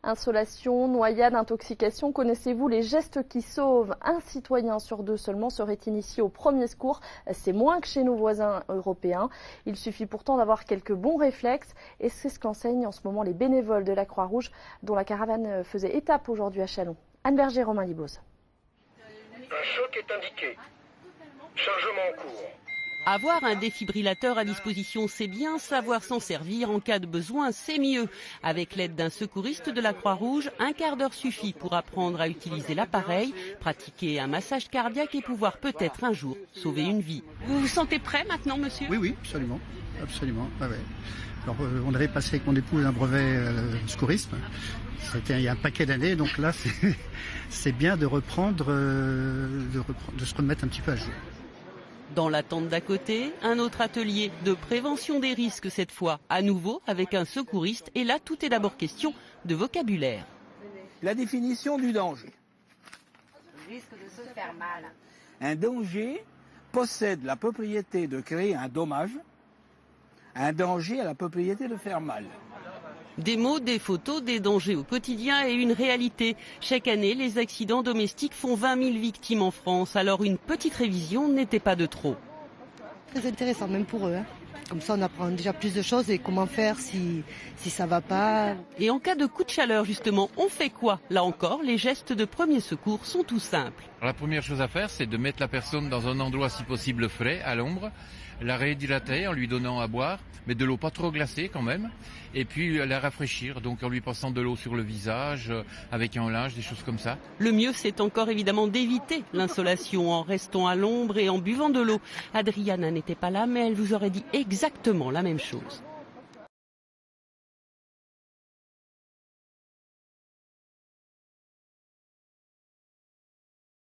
Insolation, noyade, intoxication, connaissez-vous les gestes qui sauvent? Un citoyen sur deux seulement serait initié au premier secours. C'est moins que chez nos voisins européens. Il suffit pourtant d'avoir quelques bons réflexes et c'est ce qu'enseignent en ce moment les bénévoles de la Croix-Rouge dont la caravane faisait étape aujourd'hui à Châlons. Anne Berger, Romain Liboz. Un choc est indiqué. Chargement en cours. Avoir un défibrillateur à disposition, c'est bien. Savoir s'en servir en cas de besoin, c'est mieux. Avec l'aide d'un secouriste de la Croix-Rouge, un quart d'heure suffit pour apprendre à utiliser l'appareil, pratiquer un massage cardiaque et pouvoir peut-être un jour sauver une vie. Vous vous sentez prêt maintenant, monsieur? Oui, absolument. Absolument. Ah ouais. Alors, on avait passé avec mon épouse un brevet secourisme. C'était il y a un paquet d'années, donc là, c'est bien de reprendre, de se remettre un petit peu à jour. Dans la tente d'à côté, un autre atelier de prévention des risques cette fois, à nouveau avec un secouriste. Et là, tout est d'abord question de vocabulaire. La définition du danger. Le risque de se faire mal. Un danger possède la propriété de créer un dommage. Un danger a la propriété de faire mal. Des mots, des photos, des dangers au quotidien et une réalité. Chaque année, les accidents domestiques font 20 000 victimes en France. Alors une petite révision n'était pas de trop. Très intéressant, même pour eux. Comme ça, on apprend déjà plus de choses et comment faire si ça va pas. Et en cas de coup de chaleur, justement, on fait quoi? Là encore, les gestes de premier secours sont tout simples. La première chose à faire, c'est de mettre la personne dans un endroit si possible frais, à l'ombre, la réhydrater en lui donnant à boire, mais de l'eau pas trop glacée quand même, et puis la rafraîchir, donc en lui passant de l'eau sur le visage, avec un linge, des choses comme ça. Le mieux, c'est encore évidemment d'éviter l'insolation en restant à l'ombre et en buvant de l'eau. Adriana n'était pas là, mais elle vous aurait dit exactement la même chose.